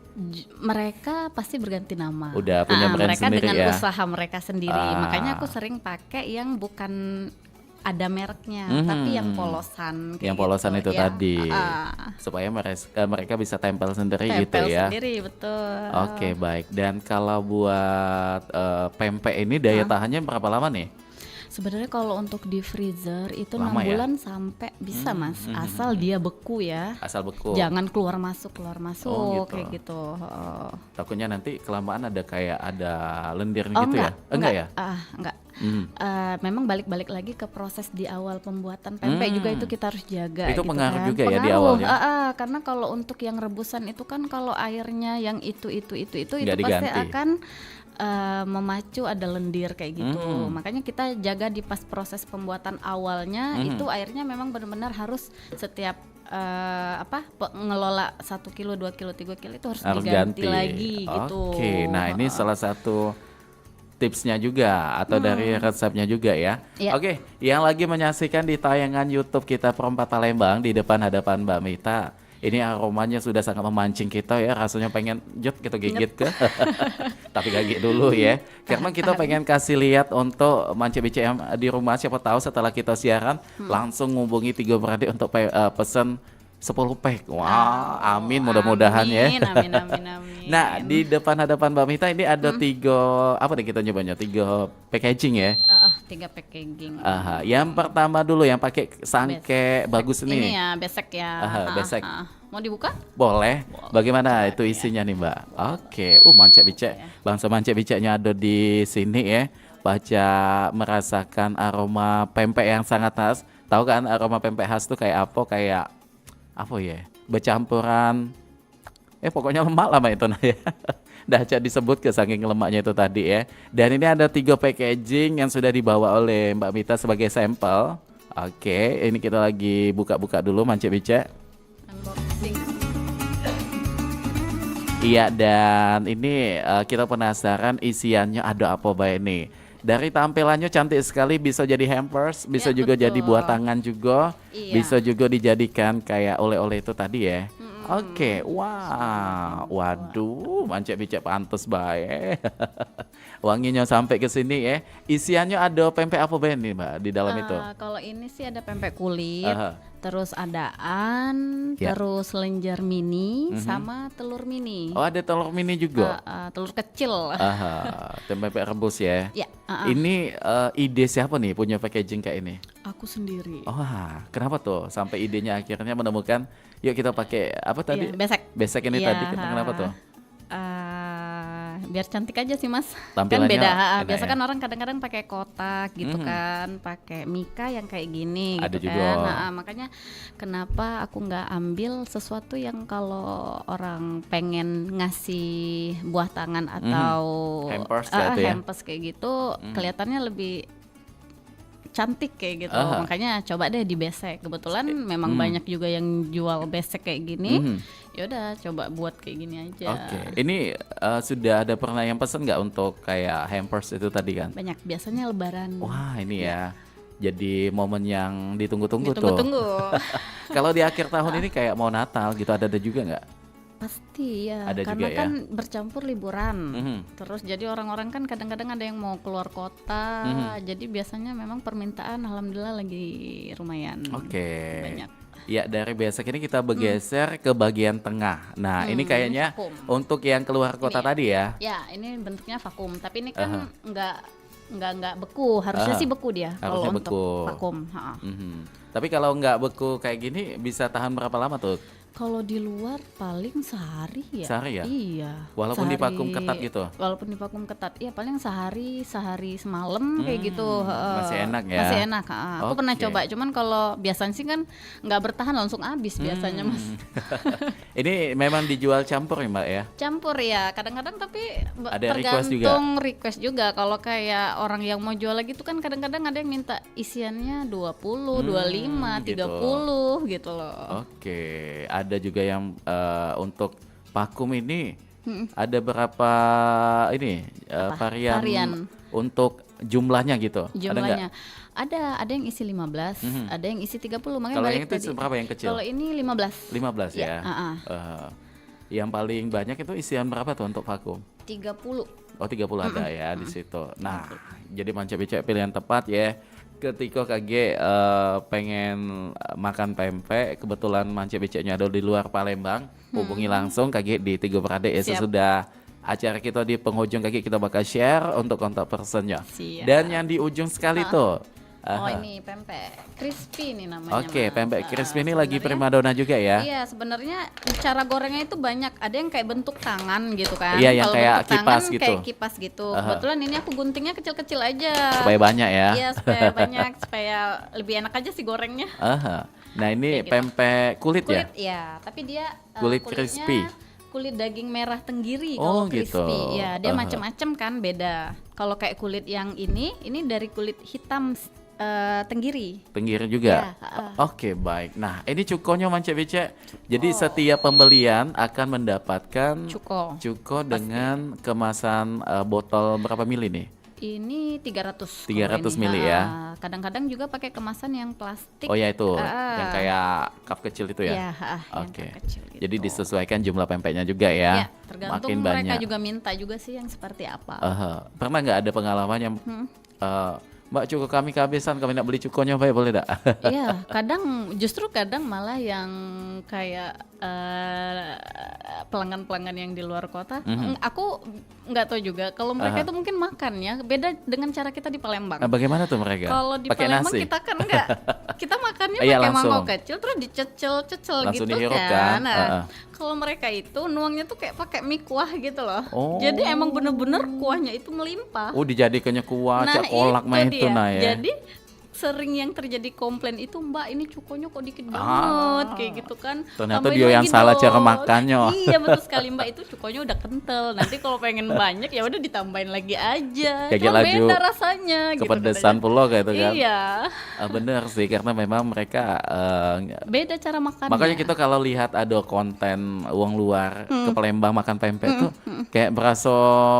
Mereka pasti berganti nama. Udah punya brand mereka sendiri dengan ya? usaha mereka sendiri. Makanya aku sering pakai yang bukan ada mereknya, tapi yang polosan. kayak Yang polosan gitu. itu Ya, tadi. Supaya mereka bisa tempel sendiri gitu tempel ya. sendiri, betul. Oke, baik. Dan kalau buat pempek ini daya tahannya berapa lama nih? Sebenarnya kalau untuk di freezer itu 6 Lama ya? bulan sampai bisa, Mas. Asal dia beku ya. Asal beku. Jangan keluar masuk Oh, gitu. kayak gitu. Takutnya nanti kelamaan ada kayak ada lendir gitu ya? Enggak ya? Enggak. Memang balik-balik lagi ke proses di awal pembuatan pempek juga itu kita harus jaga. Itu gitu pengaruh kan. juga ya di awalnya? Karena kalau untuk yang rebusan itu kan kalau airnya yang itu Nggak pasti diganti. akan memacu ada lendir kayak gitu. Makanya kita jaga di pas proses pembuatan awalnya itu airnya memang benar-benar harus setiap ngelola 1 kilo, 2 kilo, 3 kilo itu harus diganti ganti lagi gitu. Oke, nah ini salah satu tipsnya juga atau dari resepnya juga ya. Iya. Oke, yang lagi menyaksikan di tayangan YouTube kita Perempat Palembang di depan hadapan Mbak Mita. Ini aromanya sudah sangat memancing kita ya, rasanya pengen jut gitu gigit ke. Tapi gigit dulu ya. Karena kita pengen kasih lihat untuk Mance BCM di rumah, siapa tahu setelah kita siaran langsung ngubungi Tiga Beradik untuk pesen 10 pack. Wah, amin mudah-mudahan ya. Amin, amin, amin, amin. Nah, di hadapan Mbak Mita ini ada 3 apa nih kita nyobanya? 3 packaging ya. 3 packaging. Aha, yang pertama dulu yang pakai sangke bagus Ini nih. ya besek ya. Besek. Mau dibuka? Boleh. Bagaimana itu isinya nih, Mbak? Oke. Mance bicek. Bangsa Mance biceknya ada di sini ya. Baca merasakan aroma pempek yang sangat khas. Tahu kan aroma pempek khas tuh kayak apa? Kayak apa ya? Bercampuran pokoknya lemak lah Mbak itu nah ya. Dahsyat disebut ke saking lemaknya itu tadi ya. Dan ini ada 3 packaging yang sudah dibawa oleh Mbak Mita sebagai sampel. Oke, ini kita lagi buka-buka dulu Mance bicek. Unboxing. Iya, dan ini kita penasaran isiannya ada apa Mbak ini. Dari tampilannya cantik sekali, bisa jadi hampers, bisa Ya, juga jadi betul. buah tangan juga, Iya. bisa juga dijadikan kayak oleh-oleh itu tadi ya. Oke, wah, waduh, Mance bicek pantes bae. Wanginya sampai ke sini ya. Isiannya ada pempek apa Mbak ini Mbak di dalam itu? Kalau ini sih ada pempek kulit, Aha. terus adaan, Ya. terus lenjer mini, sama telur mini. Oh, ada telur mini juga. Telur kecil. Aha, pempek rebus ya. Ya, Ini ide siapa nih punya packaging kayak ini? aku sendiri. Oh, kenapa tuh sampai idenya akhirnya menemukan yuk kita pakai apa tadi? Iya, besek. Besek ini Iya, tadi kenapa tuh? Biar cantik aja sih Mas. Tampilannya Kan beda. enak Biasa ya? kan orang kadang-kadang pakai kotak gitu kan, pakai mika yang kayak gini Ada gitu juga. kan. Nah, makanya kenapa aku nggak ambil sesuatu yang kalau orang pengen ngasih buah tangan atau Hampers kayak itu ya? hampers kayak gitu, kelihatannya lebih cantik kayak gitu. Aha. Makanya coba deh di besek. Kebetulan memang banyak juga yang jual besek kayak gini. Ya udah coba buat kayak gini aja. Oke, ini sudah ada pernah yang pesen nggak untuk kayak hampers itu tadi kan? Banyak biasanya lebaran. Wah, ini ya. Jadi momen yang ditunggu-tunggu tuh. Ditunggu-tunggu. Kalau di akhir tahun ini kayak mau Natal gitu ada juga nggak? Pasti ya, Ada karena juga ya? kan bercampur liburan. Mhm. Terus jadi orang-orang kan kadang-kadang ada yang mau keluar kota. Jadi biasanya memang permintaan alhamdulillah lagi lumayan. Oke. Banyak. Ya, dari besek ini kita bergeser ke bagian tengah. Nah, ini kayaknya vakum. untuk yang keluar kota Ini. tadi ya. Ya, ini bentuknya vakum, tapi ini kan nggak beku. Harusnya sih beku dia kalau Harusnya untuk beku. vakum. Mhm. Tapi kalau nggak beku kayak gini bisa tahan berapa lama tuh? Kalau di luar paling sehari ya. Sehari ya? Iya. Walaupun divakum ketat gitu? Walaupun divakum ketat, iya paling sehari semalam kayak gitu. Masih enak ya? Masih enak. Aku pernah Oke. coba, cuman kalau biasanya sih kan nggak bertahan langsung habis biasanya Mas. Ini memang dijual campur ya Mbak ya? Campur ya, kadang-kadang tapi Ada request juga? tergantung request juga. Kalau kayak orang yang mau jual lagi tuh kan kadang-kadang ada yang minta isiannya 20, 25, gitu. 30 gitu loh. Oke, ada juga yang untuk vakum ini ada berapa ini varian, Varian. untuk jumlahnya gitu? Ada nggak? Jumlahnya ada yang isi 15, ada yang isi 30. Makanya Kalau balik yang itu tadi. berapa yang kecil? Kalau ini 15. 15 ya. Ya, Yang paling banyak itu isian berapa tuh untuk vakum? 30. Oh 30 ada ya di situ. Nah, jadi Mance bicek pilihan tepat ya. Ketika KG pengen makan pempek, kebetulan Mance biceknya ada di luar Palembang, hubungi langsung KG di Tiga Beradik ya. Siap. Sesudah acara kita di penghujung KG kita bakal share untuk kontak personnya. Siap. Dan yang di ujung sekali tuh. Oh ini pempek crispy nih namanya. Oke, Mas. pempek crispy ini lagi Sebenarnya- primadona juga ya. Iya, sebenarnya cara gorengnya itu banyak. Ada yang kayak bentuk tangan gitu kan. Iya, yang Kalau kayak bentuk tangan kipas gitu. Kayak kipas gitu. Kebetulan ini aku guntingnya kecil-kecil aja. Supaya banyak ya. Iya, supaya banyak, supaya lebih enak aja sih gorengnya. Aha. Nah ini Kayak gitu. pempek kulit ya? Kulit ya, tapi dia Kulit kulitnya crispy. Kulit daging merah tenggiri Oh, kalau crispy. gitu. Ya, dia Aha. macam-macam kan, beda. Kalau kayak kulit yang ini dari kulit hitam tenggiri. Tenggiri juga. Ya, Oke, baik. Nah, ini cukonya Mance bicek. Jadi setiap pembelian akan mendapatkan Cuko. cuko dengan kemasan botol berapa mili nih? Ini 300 kalau 300 ini. mili ya. Kadang-kadang juga pakai kemasan yang plastik. Oh ya itu, Ah, yang kayak cup kecil itu ya. ya, yang Oke. kecil gitu. Jadi disesuaikan jumlah pempeknya juga ya. Ya, tergantung Makin mereka banyak. juga minta juga sih yang seperti apa. Pernah nggak ada pengalaman yang Mbak cuko kami kehabisan, kami nak beli cukonya, Mbak boleh tak? Iya, justru kadang malah yang kayak pelanggan-pelanggan yang di luar kota, aku nggak tahu juga. Kalau mereka itu mungkin makannya beda dengan cara kita di Palembang. Nah, bagaimana tuh mereka? Kalau di Pakai Palembang nasi? kita kan enggak, kita makannya Iya, pakai langsung. mangkok kecil terus dicecel-cecel Langsung gitu dihirup kan? kan. Nah, kalau mereka itu nuangnya tuh kayak pakai mie kuah gitu loh. Oh. Jadi emang bener-bener kuahnya itu melimpah. Oh dijadikannya kuah, Nah, cak kolak mah itu dia. nah ya. Jadi sering yang terjadi komplain itu, Mbak ini cukonya kok dikit banget kayak gitu kan. Ternyata Tambahin dia yang lagi salah dong. cara makannya. Iya betul sekali Mbak, itu cukonya udah kental. Nanti kalau pengen banyak ya udah ditambahin lagi aja. Kayak Cuma laju beda rasanya gitu kepedesan katanya. pulau kayak itu kan. Iya. Bener sih karena memang mereka Beda cara makannya. makanya kita kalau lihat ada konten uang luar ke Palembang makan pempek tuh kayak berasa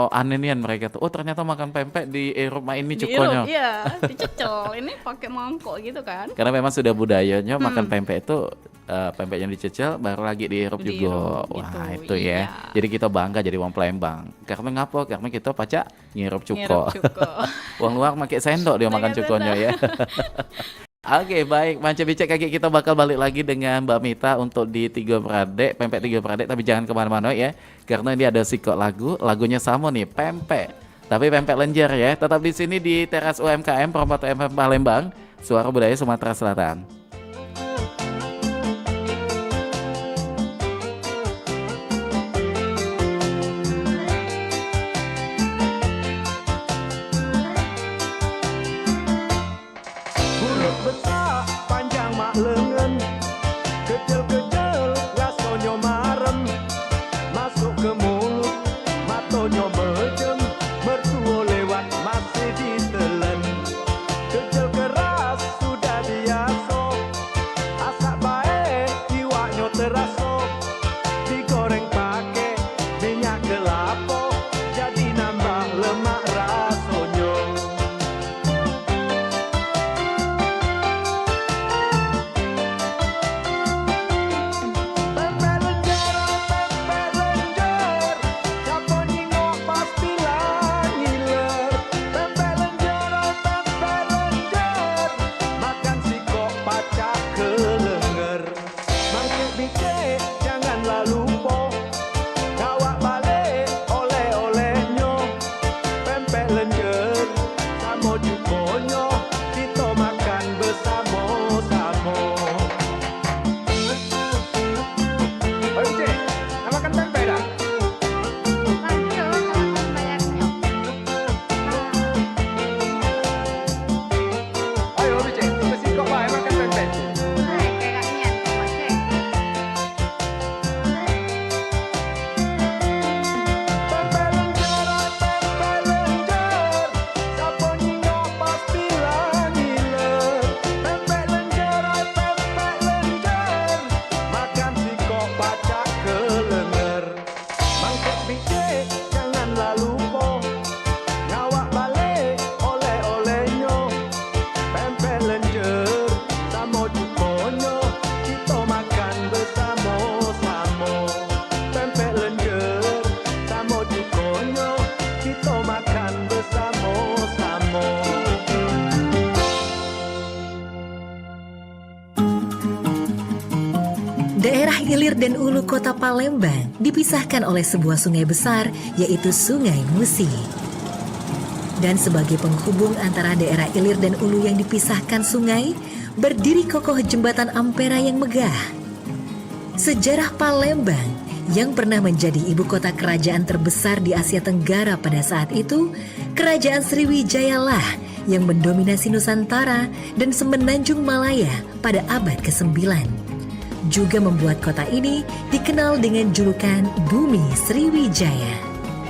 aneh nian mereka tuh. Oh ternyata makan pempek di Eropa ini cukonya. Iya, dicecel. Ini pakai mangkok gitu kan. Karena memang sudah budayanya makan pempek itu pempek yang dicecil baru lagi dihirup juga. Dihirup Wah gitu, itu ya. iya. Jadi kita bangga jadi wong Palembang. Karena ngapa? Karena kita pacak ngirup cuko. Ngirup cuko. Wong luar pakai sendok dia makan Pakai cukonya ya. Oke baik, Manca Bicek Kaki kita bakal balik lagi dengan Mbak Mita untuk di Tiga Beradik, pempek Tiga Beradik, tapi jangan kemana-mana ya, karena ini ada sikok lagunya sama nih, pempek, tapi pempek lenjer ya, tetap di sini di teras UMKM Perempatan FM Palembang, Suara Budaya Sumatera Selatan. Bulut besar panjang mak lengan, kecil-kecil rasanya marem, masuk ke mulut matonyo mejem, mertua lewat masih ditelen. Kecil keras sudah biasa, asak baik jiwanya terasa, digoreng pakai minyak kelapa, jadi nambah lemak rasanya. Pempek lenjer, siapa nyingok pasti lah ngiler. Pempek lenjer, makan sikok pacak kelenger. Mangkuk bicek janganlah lupa, ngawak balik oleh-olehnya. Pempek lenjer sama cukonya, kita makan bersama-sama. Ayo Cik, nak makan pempek dah? Ayo Cik, kita sikok baik makan pempek. Pempek lenjer, siapa nyingok pasti lah ngiler. Pempek lenjer, makan sikok pacak kelenger. Mangkuk bicek janganlah lupa, ngawak balik oleh-olehnya. Pempek lenjer sama cukonya, kita makan bersama-sama. Pempek lenjer sama cukonya, kita makan bersama-sama. Daerah Ilir dan Ulu Kota Palembang dipisahkan oleh sebuah sungai besar, yaitu Sungai Musi. Dan sebagai penghubung antara daerah Ilir dan Ulu yang dipisahkan sungai, berdiri kokoh jembatan Ampera yang megah. Sejarah Palembang yang pernah menjadi ibu kota kerajaan terbesar di Asia Tenggara pada saat itu, Kerajaan Sriwijaya lah yang mendominasi Nusantara dan Semenanjung Malaya pada abad ke-9. Juga membuat kota ini dikenal dengan julukan Bumi Sriwijaya.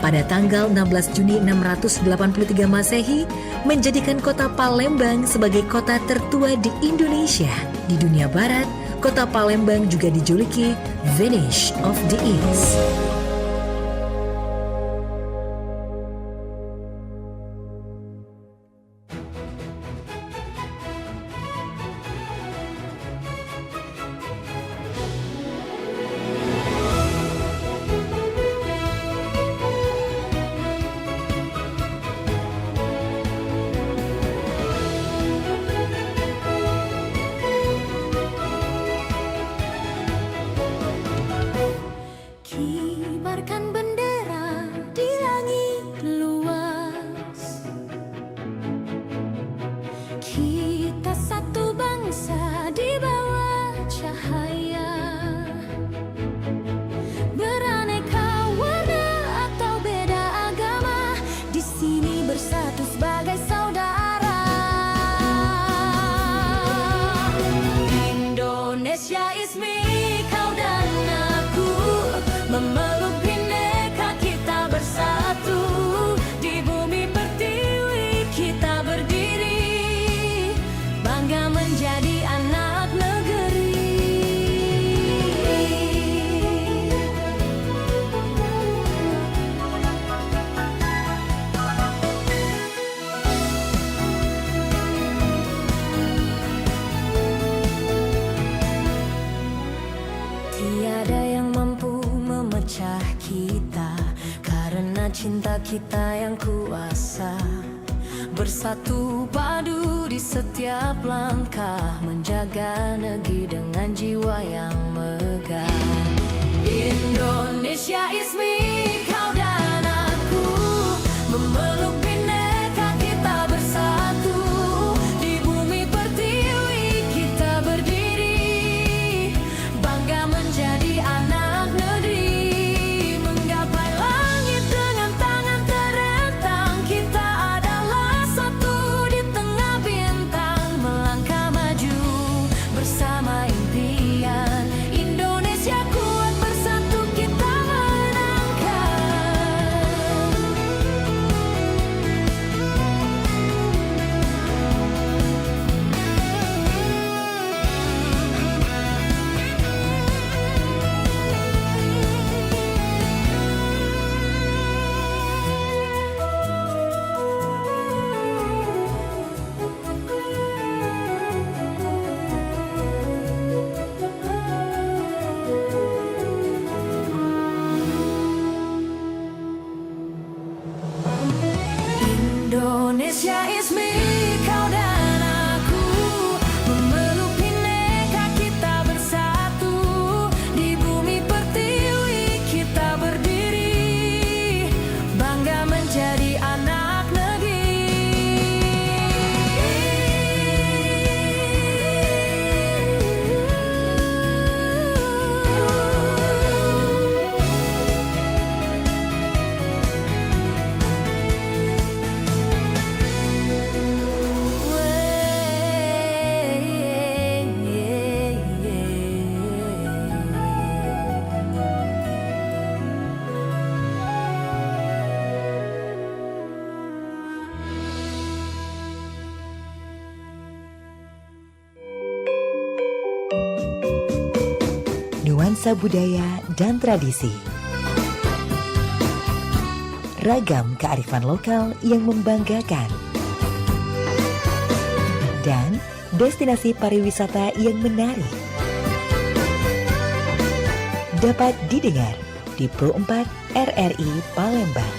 Pada tanggal 16 Juni 683 Masehi, menjadikan kota Palembang sebagai kota tertua di Indonesia. Di dunia barat, kota Palembang juga dijuluki Venice of the East. ada yang mampu memecah kita, karena cinta kita yang kuasa. Bersatu padu di setiap langkah, menjaga negeri dengan jiwa yang megah. Indonesia is me, kau dan aku, memeluk bineka kita bersatu. Di bumi pertiwi kita berdiri, bangga menjadi anak negeri. Menggapai langit dengan tangan terentang, kita adalah satu di tengah bintang. Melangkah maju bersama impian, Indonesia kuat bersatu kita menangkan. Indonesia is me, kau dan aku, memeluk bineka kita bersatu. Di bumi pertiwi kita berdiri, bangga menjadi anak negeri. Nuansa budaya dan tradisi. Ragam kearifan lokal yang membanggakan. Dan destinasi pariwisata yang menarik. Dapat didengar di Pro 4 RRI Palembang.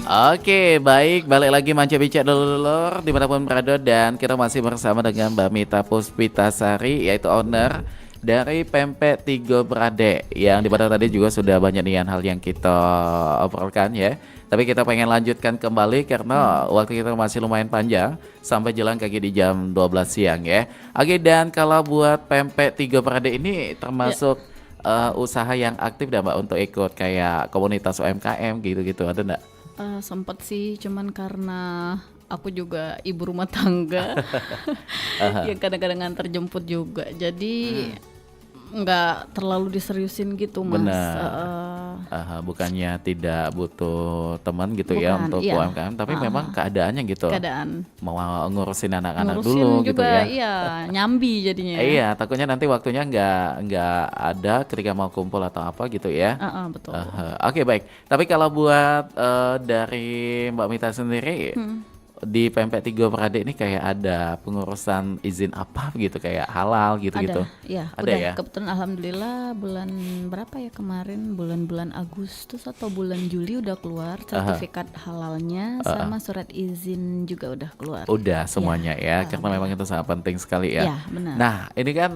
Oke, baik, balik lagi Manca Bicara Dulur dimanapun berada, dan kita masih bersama dengan Mbak Mita Puspitasari, yaitu owner dari Pempek Tiga Beradik, yang dimana tadi juga sudah banyak nih hal yang kita obrolkan ya. Tapi kita pengen lanjutkan kembali karena waktu kita masih lumayan panjang sampai jalan kaki di jam 12 siang ya. Oke, dan kalau buat Pempek Tiga Beradik ini termasuk usaha yang aktif dah Mbak untuk ikut kayak komunitas UMKM gitu-gitu, ada enggak? Sempet sih, cuman karena aku juga ibu rumah tangga yang kadang-kadang nganter jemput juga, jadi nggak terlalu diseriusin gitu Mas. Bukannya tidak butuh teman gitu ya Bukan, untuk iya. UMKM, tapi memang keadaannya gitu. Keadaan Mau ngurusin anak-anak ngurusin dulu juga, gitu ya. iya, nyambi jadinya. Iya, takutnya nanti waktunya nggak ada ketika mau kumpul atau apa gitu ya. Betul. Oke, baik. Tapi kalau buat dari Mbak Mita sendiri di Pempek Tiga Beradik ini kayak ada pengurusan izin apa gitu, kayak halal gitu-gitu. Iya, Ada udah ya? kebetulan alhamdulillah bulan berapa ya kemarin, bulan Agustus atau bulan Juli udah keluar sertifikat halalnya sama surat izin juga udah keluar. Udah semuanya ya, karena alhamdulillah. memang itu sangat penting sekali ya. Iya, benar. Nah, ini kan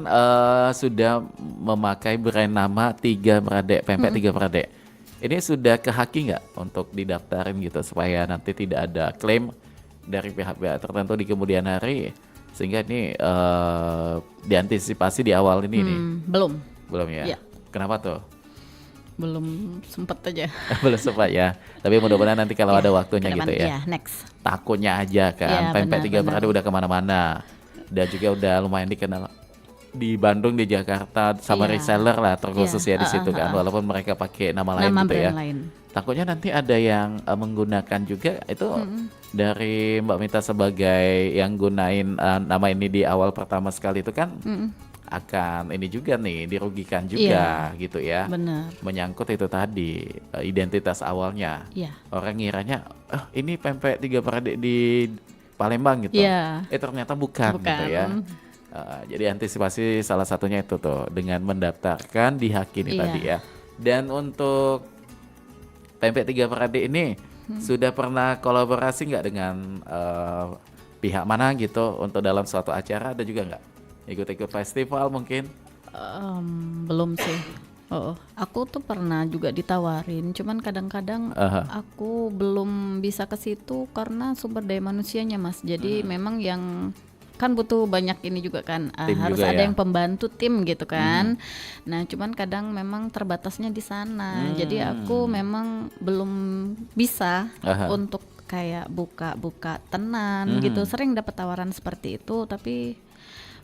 sudah memakai brand nama Tiga Beradik, Pempek Tiga Beradik. Ini sudah ke Haki nggak untuk didaftarin gitu supaya nanti tidak ada klaim dari pihak-pihak tertentu di kemudian hari, sehingga ini diantisipasi di awal ini nih? Belum ya? Iya. Kenapa tuh? Belum sempet aja. Belum sempat ya. Tapi mudah-mudahan nanti kalau ada waktunya Kedepan, gitu ya. Iya, next. Takutnya aja kan, Iya, Pempek Tiga benar. Beradik udah kemana-mana dan juga udah lumayan dikenal di Bandung, di Jakarta sama Iya. reseller lah terkhusus Iya, ya di situ kan, walaupun mereka pakai nama lain nama gitu ya. brand lain. Takutnya nanti ada yang menggunakan juga itu dari Mbak Mita sebagai yang gunain nama ini di awal pertama sekali itu kan akan ini juga nih dirugikan juga gitu ya. Bener. Menyangkut itu tadi identitas awalnya. Iya. Orang ngiranya ini pempek tiga peradik di Palembang gitu. Iya. Ternyata bukan gitu ya. Jadi antisipasi salah satunya itu tuh dengan mendaftarkan di Haki ini Iya. tadi ya. Dan untuk pempek tiga peradik ini sudah pernah kolaborasi nggak dengan pihak mana gitu untuk dalam suatu acara, ada juga nggak? Ikut-ikut festival mungkin? Belum sih. Aku tuh pernah juga ditawarin, cuman kadang-kadang aku belum bisa ke situ karena sumber daya manusianya, Mas. Jadi memang yang kan butuh banyak ini juga kan, Tim harus juga ada ya? yang pembantu tim gitu kan. Nah, cuman kadang memang terbatasnya di sana. Jadi aku memang belum bisa untuk kayak buka tenan gitu. Sering dapat tawaran seperti itu, tapi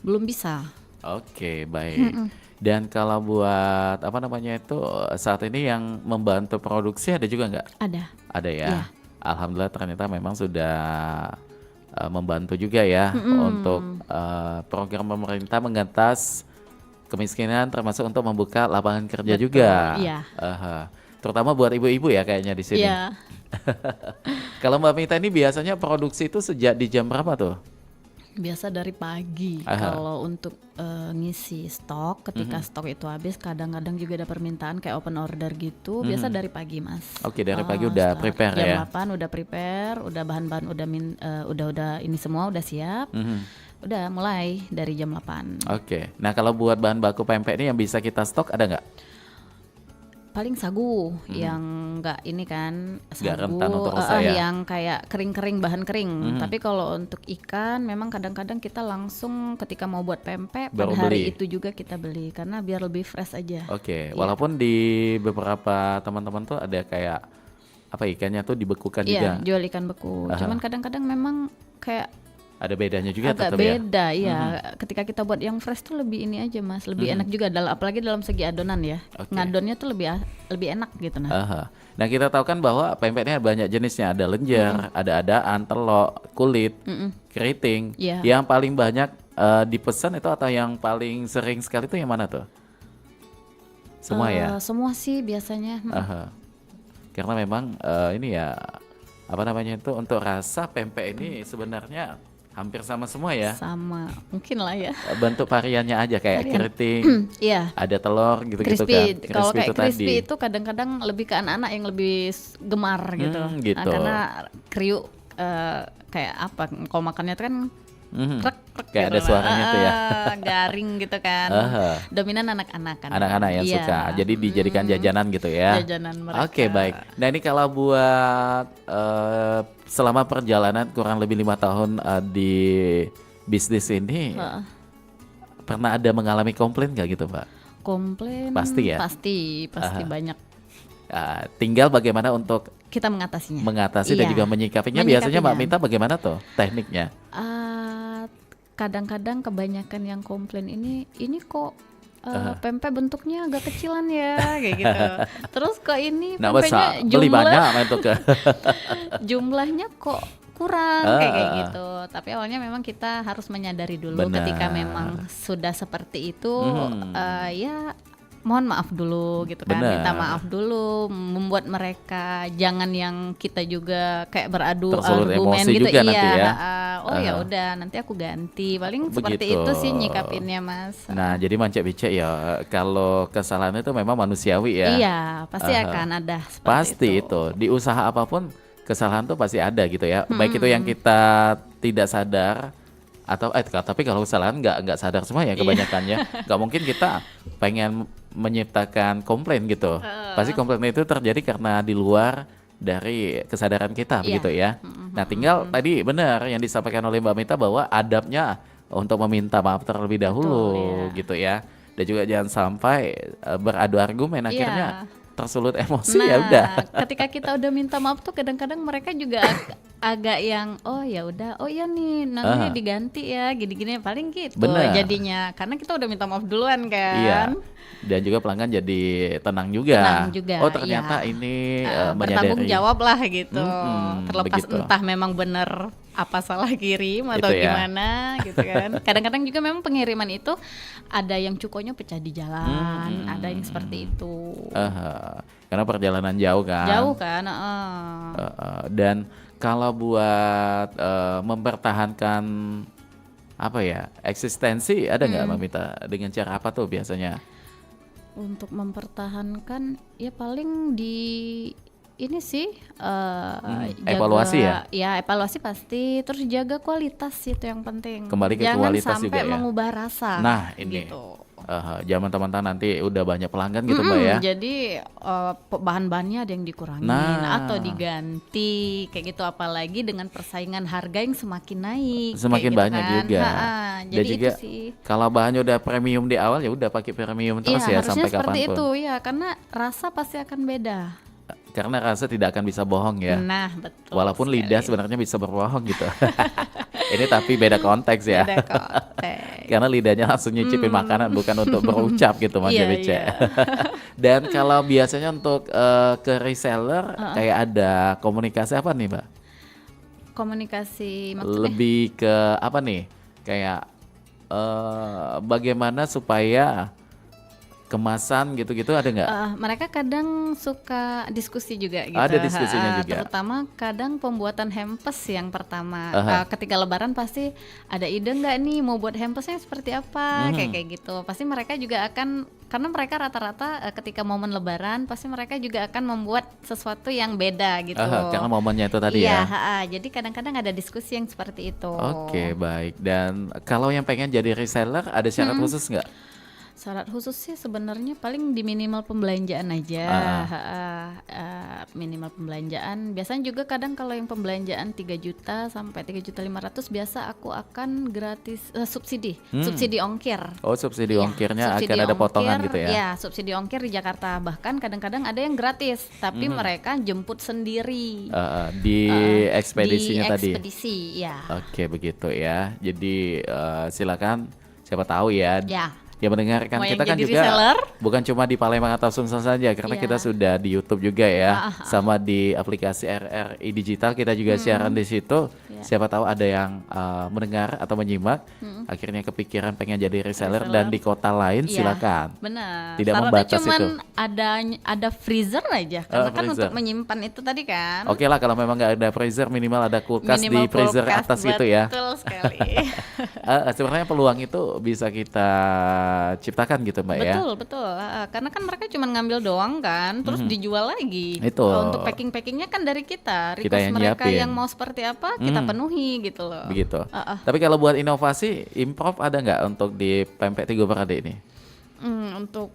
belum bisa. Oke, baik. Dan kalau buat apa namanya itu saat ini yang membantu produksi ada juga nggak? Ada. Ada ya. Iya. Alhamdulillah ternyata memang sudah membantu juga ya untuk program pemerintah mengentas kemiskinan termasuk untuk membuka lapangan kerja Betul, juga. iya. Terutama buat ibu-ibu ya kayaknya di sini. Iya. Kalau Mbak Mita ini biasanya produksi itu sejak di jam berapa tuh? Biasa dari pagi. Kalau untuk ngisi stok, ketika stok itu habis, kadang-kadang juga ada permintaan kayak open order gitu. Biasa dari pagi, Mas. Oke, dari pagi udah Start prepare jam ya. 8 udah prepare, udah bahan-bahan udah ini semua udah siap. Udah mulai dari jam 8. Oke. Nah, kalau buat bahan baku pempek ini yang bisa kita stok ada nggak? Paling sagu yang nggak ini kan, Nggak sagu rentan untuk rusak ya? yang kayak kering-kering, bahan kering. Tapi kalau untuk ikan memang kadang-kadang kita langsung ketika mau buat pempek Baru pada hari beli. itu juga kita beli karena biar lebih fresh aja. Oke, Iya. walaupun di beberapa teman-teman tuh ada kayak apa ikannya tuh dibekukan juga. Iya, jual ikan beku. Cuman kadang-kadang memang kayak Ada bedanya juga agak tetap ya. beda, iya. Ketika kita buat yang fresh tuh lebih ini aja, Mas, lebih enak juga apalagi dalam segi adonan ya. Oke. Ngadonnya tuh lebih enak gitu nah. Aha. Nah, kita tahu kan bahwa pempek ini ada banyak jenisnya, ada lenjer, ada adaan, telok, kulit, keriting. Iya. Yang paling banyak dipesan itu atau yang paling sering sekali itu yang mana tuh? Semua ya. Semua sih biasanya. Aha. Karena memang ini ya apa namanya itu untuk rasa pempek ini sebenarnya hampir sama semua ya. Sama, mungkin lah ya. Bentuk variannya aja kayak keriting, Iya. ada telur gitu-gitu Crispy. kan. Kalau kayak itu tadi. crispy itu kadang-kadang lebih ke anak-anak yang lebih gemar gitu. Gitu. Karena kriuk kayak apa? Kalau makannya itu kan krek Kayak gitu ada lah. suaranya tuh ya. Garing gitu kan. Aha. Dominan anak-anak kan. Anak-anak yang Iya. suka. Jadi dijadikan jajanan gitu ya. Jajanan mereka. Oke, baik. Nah, ini kalau buat selama perjalanan kurang lebih 5 tahun di bisnis ini pernah ada mengalami komplain nggak gitu, Pak? Komplain Pasti ya? Pasti banyak. Tinggal bagaimana untuk Kita mengatasinya. mengatasi dan Iya. juga menyikapinya. Biasanya Mbak Menyikapinya. Mita bagaimana tuh tekniknya? Kadang-kadang kebanyakan yang komplain ini kok pempek bentuknya agak kecilan ya kayak gitu. Terus kok ini Nah, pempeknya masa beli banyak untuk ke jumlahnya kok kurang kayak gitu. Tapi awalnya memang kita harus menyadari dulu Benar. ketika memang sudah seperti itu ya mohon maaf dulu gitu kan. Benar. Minta maaf dulu, membuat mereka jangan yang kita juga kayak beradu Tersulut argumen emosi gitu. juga nanti Iya, ya. ya udah nanti aku ganti. Paling seperti Begitu. itu sih nyikapinnya, Mas. Nah, jadi mancek-bicek ya kalau kesalahan itu memang manusiawi ya. Iya, pasti akan ada seperti Pasti itu. Di usaha apapun kesalahan tuh pasti ada gitu ya. Baik itu yang kita tidak sadar atau tapi kalau kesalahan nggak sadar semua ya kebanyakannya. Nggak mungkin kita pengen menciptakan komplain gitu. Pasti komplain itu terjadi karena di luar dari kesadaran kita Iya. begitu ya. Nah, tinggal tadi benar yang disampaikan oleh Mbak Mita bahwa adabnya untuk meminta maaf terlebih dahulu Betul, gitu ya. Dan juga jangan sampai beradu argumen akhirnya Iya. tersulut emosi ya udah. ketika kita udah minta maaf tuh kadang-kadang mereka juga agak yang oh ya udah, oh iya nih nanti diganti ya gini-gini paling gitu Bener. jadinya karena kita udah minta maaf duluan kan. Iya. Dan juga pelanggan jadi tenang juga. Tenang juga, Oh ternyata iya. ini Bertanggung menyadari. jawab lah gitu. Terlepas begitu. entah memang benar apa salah kirim atau Itu ya. gimana gitu kan. Kadang-kadang juga memang pengiriman itu ada yang cukonya pecah di jalan, ada yang seperti itu. Karena perjalanan jauh kan. Jauh kan, Dan kalau buat mempertahankan apa ya eksistensi ada nggak Mbak Mita dengan cara apa tuh biasanya? Untuk mempertahankan ya paling di ini sih jaga- evaluasi ya? Ya evaluasi pasti, terus jaga kualitas itu yang penting. Kembali ke Jangan kualitas sampai juga ya? mengubah rasa. Nah ini gitu. Zaman teman-teman nanti udah banyak pelanggan gitu Mbak ya. Jadi bahan-bahannya ada yang dikurangin Nah. atau diganti kayak gitu, apalagi dengan persaingan harga yang semakin naik. Semakin kayak gitu banyak kan. juga. Dan Dan jadi juga itu sih. kalau bahannya udah premium di awal ya udah pakai premium terus ya Iya, harusnya sampai seperti kapanpun. itu ya, karena rasa pasti akan beda. Karena rasa tidak akan bisa bohong ya. Nah, betul. Walaupun sekali. lidah sebenarnya bisa berbohong gitu. Ini tapi beda konteks ya. Beda konteks. Karena lidahnya langsung nyicipin makanan bukan untuk berucap gitu Mas Iya, Dewice. iya. Dan kalau biasanya untuk ke reseller kayak ada komunikasi apa nih Mbak? Komunikasi maksudnya Lebih ke apa nih? Kayak bagaimana supaya kemasan gitu-gitu ada nggak? mereka kadang suka diskusi juga gitu. Ada diskusinya juga. Terutama kadang pembuatan hampers yang pertama. Aha. Ketika lebaran pasti ada ide nggak nih mau buat hampersnya seperti apa, kayak gitu. Pasti mereka juga akan, karena mereka rata-rata ketika momen lebaran pasti mereka juga akan membuat sesuatu yang beda gitu. Karena momennya itu tadi Iya, ya. jadi kadang-kadang ada diskusi yang seperti itu. Oke, baik. Dan kalau yang pengen jadi reseller ada syarat khusus nggak? Syarat khusus sih sebenarnya paling di minimal pembelanjaan aja. Minimal pembelanjaan. Biasanya juga kadang kalau yang pembelanjaan 3 juta sampai 3.500.000 biasa aku akan gratis subsidi ongkir. Oh, subsidi Iya, ongkirnya subsidi akan ada potongan ongkir, gitu ya? Iya, subsidi ongkir di Jakarta. Bahkan kadang-kadang ada yang gratis, tapi mereka jemput sendiri. Di ekspedisinya di tadi. ekspedisi, ya. Oke, begitu ya. Jadi silakan siapa tahu ya. Ya. Yang mendengarkan Mau yang kita kan jadi juga reseller? bukan cuma di Palembang atau Sumsel saja karena Iya. kita sudah di YouTube juga ya, sama di aplikasi RRI Digital kita juga siaran di situ. Siapa tahu ada yang mendengar atau menyimak, akhirnya kepikiran pengen jadi reseller dan di kota lain Iya, silakan. benar. Tidak Syaratnya membatas cuman itu. ada freezer aja, karena kan freezer. untuk menyimpan itu tadi kan. Oke lah kalau memang nggak ada freezer minimal ada kulkas di Minimal freezer kulkas, atas gitu ya. Betul sekali. Sebenarnya peluang itu bisa kita ciptakan gitu Mbak ya. Betul. Karena kan mereka cuma ngambil doang kan, terus dijual lagi. Itu. Untuk packing-packingnya kan dari kita. Kita Request yang mereka nyiapin. yang mau seperti apa kita penuhi gitu loh. Begitu. Tapi kalau buat inovasi, improv ada nggak untuk di pempek Tigo Parade ini? Untuk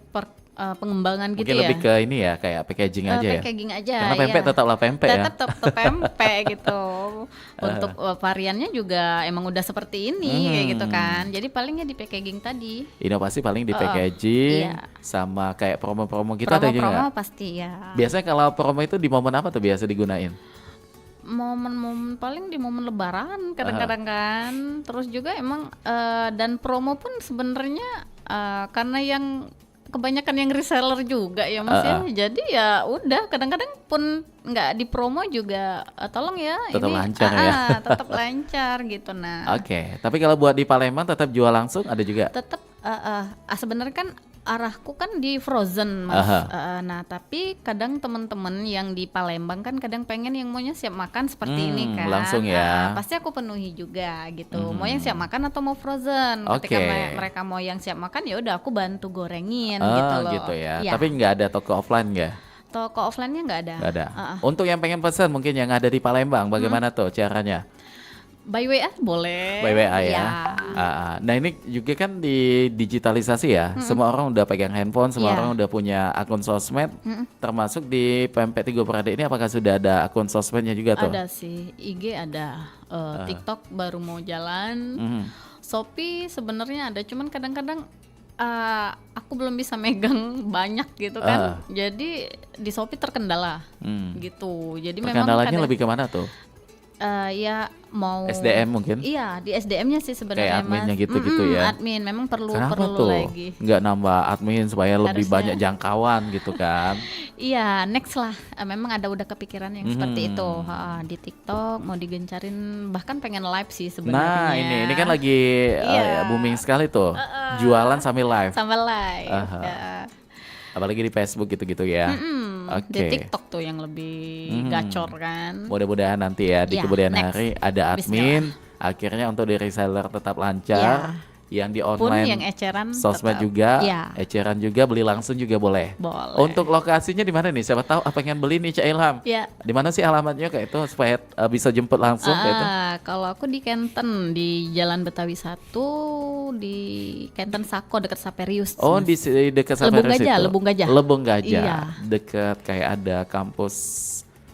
pengembangan gitu Mungkin ya. lebih ke ini ya, kayak packaging aja ya. Packaging aja. Karena pempek iya. tetaplah pempek ya. Tetap pempek gitu. Untuk variannya juga emang udah seperti ini kayak gitu kan. Jadi palingnya di packaging tadi. Inovasi paling di packaging, iya. sama kayak promo-promo gitu ada juga Promo-promo nggak? pasti ya. Biasanya kalau promo itu di momen apa tuh biasa digunain? Momen-momen paling di momen lebaran kadang-kadang kan. Terus juga emang dan promo pun sebenarnya karena yang kebanyakan yang reseller juga ya Mas ya. Jadi ya udah kadang-kadang pun nggak di promo juga tolong ya Tetap ini lancar ya. tetap lancar gitu. Nah, Oke, tapi kalau buat di Palembang tetap jual langsung ada juga? tetap sebenarnya kan arahku kan di frozen Mas. Nah, tapi kadang teman-teman yang di Palembang kan kadang pengen yang maunya siap makan seperti ini kan. langsung ya. Pasti aku penuhi juga gitu. Mau yang siap makan atau mau frozen. Ketika Oke. mereka mau yang siap makan ya udah aku bantu gorengin gitu loh. Gitu ya. Iya. Tapi nggak ada toko offline nggak? Toko offline-nya nggak ada. Nggak ada. Untuk yang pengen pesan mungkin yang ada di Palembang, bagaimana tuh caranya? By WA boleh. By WA ya. Iya. Nah ini juga kan di digitalisasi ya. Semua orang udah pegang handphone, semua Iya. orang udah punya akun sosmed. Termasuk di Pempek Tigo Parade ini apakah sudah ada akun sosmednya juga tuh? Ada sih, IG ada, TikTok baru mau jalan, Shopee sebenarnya ada, cuman kadang-kadang aku belum bisa megang banyak gitu kan, jadi di Shopee terkendala gitu. Jadi memang Perkendalanya kadang- lebih kemana tuh? Ya mau SDM mungkin? Iya, di SDM-nya sih sebenarnya, Kayak adminnya Mas. gitu-gitu ya? Admin memang perlu Kenapa perlu tuh? lagi. Nggak nambah admin supaya lebih Harusnya. banyak jangkauan gitu kan? Iya, next lah. Memang ada udah kepikiran yang seperti itu. Hmm. Di TikTok mau digencarin, bahkan pengen live sih Nah, sebenarnya. ini kan lagi Iya. booming sekali tuh. Jualan sambil live. sambil live. Aha. Ya. Apalagi di Facebook gitu-gitu ya. Di Oke. TikTok tuh yang lebih gacor kan. Mudah-mudahan nanti ya di Ya, kemudian next. hari ada admin, akhirnya untuk di reseller tetap lancar, yang di Pun online yang eceran sosmed tetap- juga, Ya, eceran juga, beli langsung juga boleh. boleh. Untuk lokasinya di mana nih? Siapa tahu pengen beli nih Cak Ilham. Ya. Di mana sih alamatnya kayak itu supaya bisa jemput langsung kayak itu? Kalau aku di Kenten di Jalan Betawi 1 di Kenten Sako dekat Saperius. Oh, Mas. di dekat Lebung Saparis Gajah, itu. Lebung Gajah. Lebung Gajah. Iya. Dekat kayak ada kampus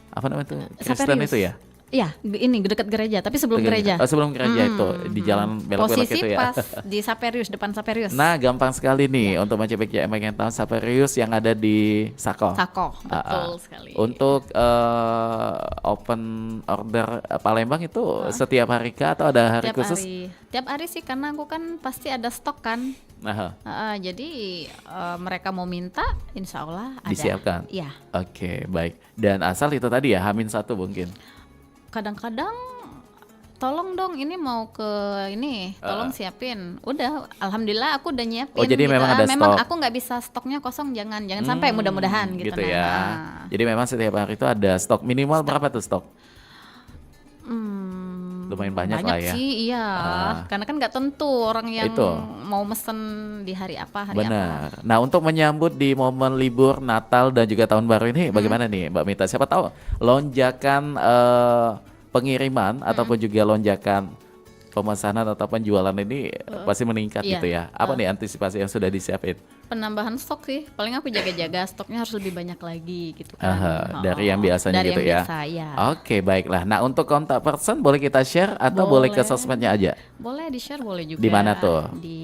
apa namanya itu? Kristen Saperius. itu ya? Iya, ini dekat gereja, tapi sebelum gereja. Oh, sebelum gereja itu di jalan belok-belok Posisi itu ya. pas di Saperius, depan Saperius. Nah, gampang sekali nih untuk mencebek yang pengen tahu Saperius yang ada di Sako. Sako, Ah, betul ah. sekali. Untuk open order Palembang itu setiap hari kah atau ada hari tiap khusus? hari. Tiap hari sih karena aku kan pasti ada stok kan. Nah, Jadi mereka mau minta, insya Allah ada. disiapkan. Iya. Oke, baik. Dan asal itu tadi ya H-1 mungkin. Kadang-kadang tolong dong ini mau ke ini, tolong siapin. Udah, alhamdulillah aku udah nyiapin. Oh, jadi memang ada memang stok. aku nggak bisa stoknya kosong, jangan sampai mudah-mudahan gitu. Gitu ya. Nah. Jadi memang setiap hari itu ada stok minimal berapa tuh stok? Lumayan banyak lah ya. Sih, iya. Karena kan nggak tentu orang yang Itu. mau mesen di hari apa, hari apa. Benar. Nah, untuk menyambut di momen libur Natal dan juga Tahun Baru ini bagaimana nih Mbak Mita? Siapa tahu lonjakan pengiriman ataupun juga lonjakan pemesanan atau penjualan ini pasti meningkat Iya. gitu ya. Apa nih antisipasi yang sudah disiapin? Penambahan stok sih, paling aku jaga-jaga stoknya harus lebih banyak lagi gitu kan. Aha, dari yang biasanya dari gitu yang ya. biasa, ya. Oke, baiklah. Nah, untuk kontak person boleh kita share atau boleh ke Boleh. sosmednya aja? Boleh di-share, boleh juga. Di mana tuh? Di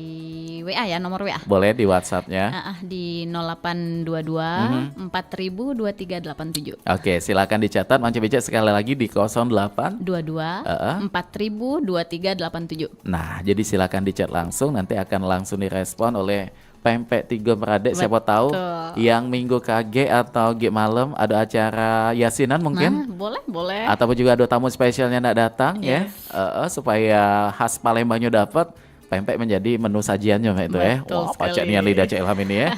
WA ya, nomor WA. Boleh di WhatsApp-nya. Di 0822 402387. Oke, silakan dicatat. Manca Becek sekali lagi di 08. 22 Heeh. 402387. Nah, jadi silakan dicat langsung. Nanti akan langsung direspon oleh Pempek Tiga Meradek. Siapa tahu yang minggu KG atau G malam ada acara yasinan mungkin. Nah, boleh. Ataupun juga ada tamu spesialnya nak datang ya. Supaya khas Palembangnya dapat. Pempek menjadi menu sajiannya itu ya. Betul Wah, pacak sekali. nih lidah Cik Ilham ini ya.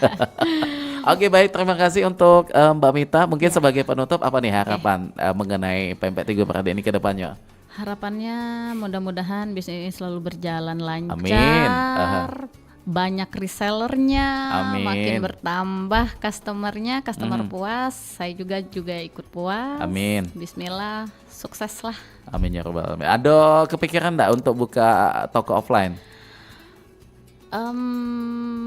Oke, baik, terima kasih untuk Mbak Mita. Mungkin sebagai penutup apa nih harapan mengenai Pempek Tiga Meradek ini ke depannya? Harapannya mudah-mudahan bisnis ini selalu berjalan lancar. Amin. Aha. Banyak resellernya, Amin. makin bertambah customernya, customer puas, saya juga ikut puas. Amin. Bismillah, sukses lah. Amin ya robbal alamin. Ada kepikiran enggak untuk buka toko offline?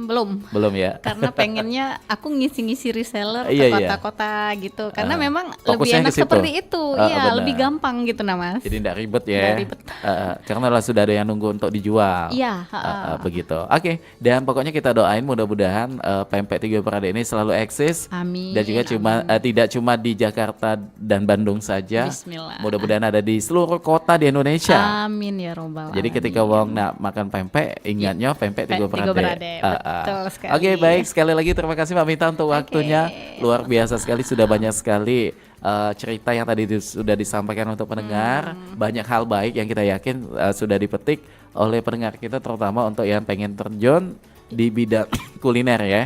Belum. Belum ya? Karena pengennya aku ngisi-ngisi reseller Iya, ke iya. kota-kota gitu. Karena memang Fokusnya lebih enak ke situ. seperti itu. Iya, benar. lebih gampang gitu nah Mas. Jadi enggak ribet ya. Nggak ribet. Karena lah sudah ada yang nunggu untuk dijual. Iya, Begitu. Oke, dan pokoknya kita doain mudah-mudahan Pempek Tiga Meradek ini selalu eksis. Amin. Dan juga tidak cuma di Jakarta dan Bandung saja. Bismillah. Mudah-mudahan ada di seluruh kota di Indonesia. Amin ya robbal Jadi alamin. ketika wong nak makan pempek, ingatnya pempek Tiga Tiga Meradek. Meradek, betul sekali. Oke, baik, sekali lagi terima kasih Mbak Mita untuk waktunya. Luar biasa sekali, sudah banyak sekali cerita yang tadi sudah disampaikan untuk pendengar. Banyak hal baik yang kita yakin sudah dipetik oleh pendengar kita, terutama untuk yang pengen terjun di bidang kuliner ya.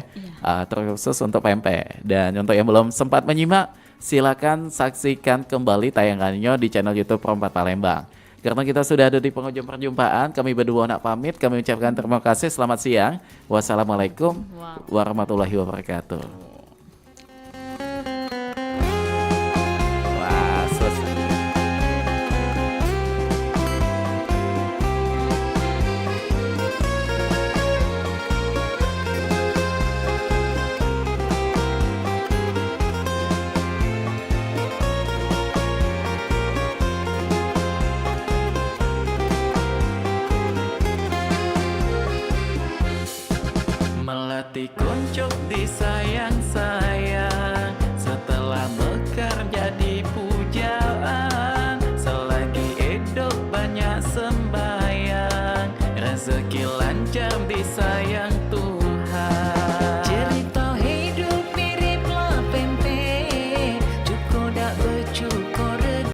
Terkhusus untuk pempek. Dan untuk yang belum sempat menyimak, silakan saksikan kembali tayangannya di channel YouTube Pro4 Palembang. Karena kita sudah ada di penghujung perjumpaan, kami berdua nak pamit. Kami ucapkan terima kasih. Selamat siang. Wassalamualaikum warahmatullahi wabarakatuh. Wah, selesai. Melatih kuncup disayang-sayang, setelah bekerja di pujaan, selagi Panggilan jam disayang